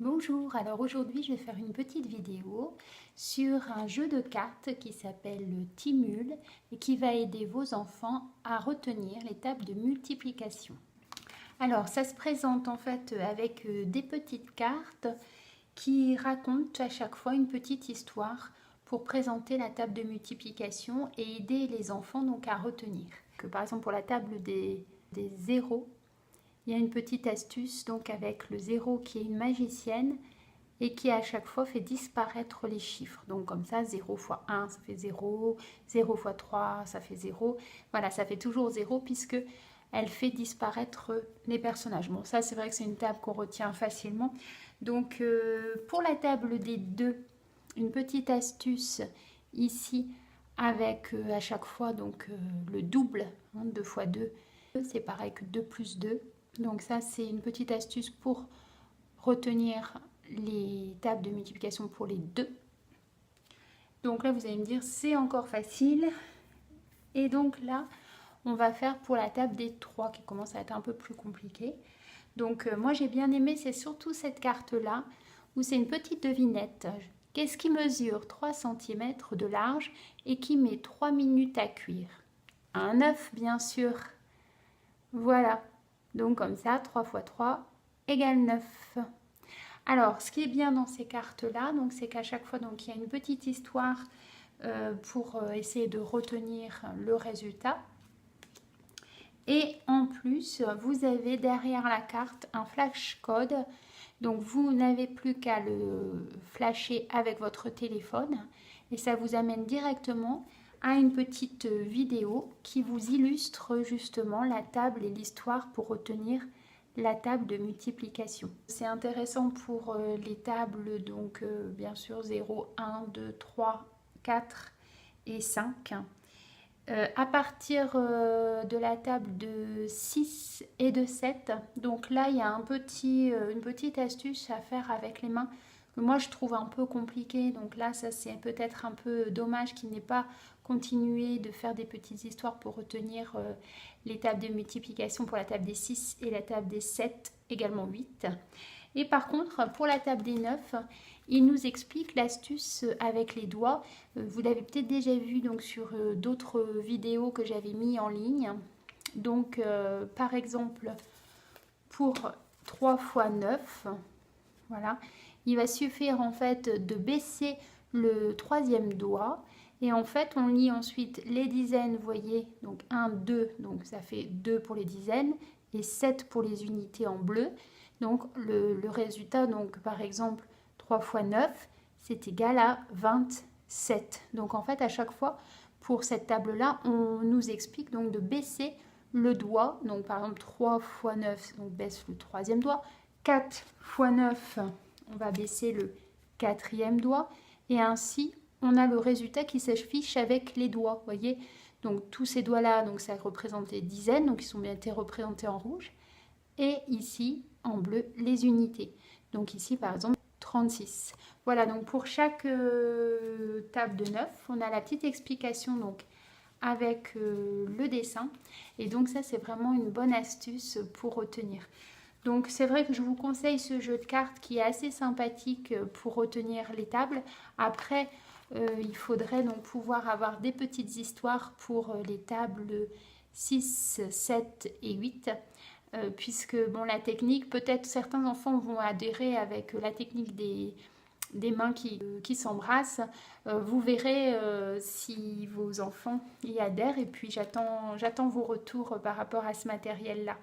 Bonjour, alors aujourd'hui je vais faire une petite vidéo sur un jeu de cartes qui s'appelle le Timul et qui va aider vos enfants à retenir les tables de multiplication. Alors ça se présente en fait avec des petites cartes qui racontent à chaque fois une petite histoire pour présenter la table de multiplication et aider les enfants donc à retenir. Que par exemple pour la table des zéros, il y a une petite astuce donc avec le 0 qui est une magicienne et qui à chaque fois fait disparaître les chiffres. Donc comme ça, 0 fois 1, ça fait 0, 0 fois 3, ça fait 0. Voilà, ça fait toujours 0 puisque elle fait disparaître les personnages. Bon, ça c'est vrai que c'est une table qu'on retient facilement. Donc pour la table des 2, une petite astuce ici avec à chaque fois donc le double, 2 fois 2, c'est pareil que 2 plus 2. Donc ça, c'est une petite astuce pour retenir les tables de multiplication pour les 2. Donc là, vous allez me dire, c'est encore facile. Et donc là, on va faire pour la table des 3 qui commence à être un peu plus compliquée. Donc moi, j'ai bien aimé, c'est surtout cette carte-là, où c'est une petite devinette. Qu'est-ce qui mesure 3 cm de large et qui met 3 minutes à cuire? Un œuf, bien sûr. Voilà. Donc comme ça, 3 fois 3 égale 9. Alors, ce qui est bien dans ces cartes-là, c'est qu'à chaque fois, donc, il y a une petite histoire pour essayer de retenir le résultat. Et en plus, vous avez derrière la carte un flash code. Donc, vous n'avez plus qu'à le flasher avec votre téléphone. Et ça vous amène directement à une petite vidéo qui vous illustre justement la table et l'histoire pour retenir la table de multiplication. C'est intéressant pour les tables, donc bien sûr 0, 1, 2, 3, 4 et 5. À partir de la table de 6 et de 7, donc là il y a une petite astuce à faire avec les mains que moi je trouve un peu compliqué. Donc là ça c'est peut-être un peu dommage qu'il n'ait pas continué de faire des petites histoires pour retenir les tables de multiplication pour la table des 6 et la table des 7, également 8. Et par contre, pour la table des 9, il nous explique l'astuce avec les doigts. Vous l'avez peut-être déjà vu donc, sur d'autres vidéos que j'avais mis en ligne. Donc, par exemple, pour 3 fois 9, voilà, il va suffire en fait de baisser le troisième doigt. Et en fait, on lit ensuite les dizaines, vous voyez, donc 1, 2, donc ça fait 2 pour les dizaines, et 7 pour les unités en bleu. Donc le résultat, donc par exemple 3 fois 9, c'est égal à 27. Donc en fait à chaque fois pour cette table-là, on nous explique donc de baisser le doigt. Donc par exemple 3 fois 9, donc baisse le troisième doigt. 4 fois 9, on va baisser le quatrième doigt. Et ainsi, on a le résultat qui s'affiche avec les doigts, vous voyez. Donc tous ces doigts-là, donc ça représente les dizaines, donc ils sont bien été représentés en rouge. Et ici, en bleu, les unités. Donc ici, par exemple, 36. Voilà, donc pour chaque table de 9, on a la petite explication donc avec le dessin. Et donc ça, c'est vraiment une bonne astuce pour retenir. Donc c'est vrai que je vous conseille ce jeu de cartes qui est assez sympathique pour retenir les tables. Après, il faudrait donc pouvoir avoir des petites histoires pour les tables 6, 7 et 8. Puisque bon, la technique, peut-être certains enfants vont adhérer avec la technique des mains qui s'embrassent. Vous verrez si vos enfants y adhèrent et puis j'attends vos retours par rapport à ce matériel-là.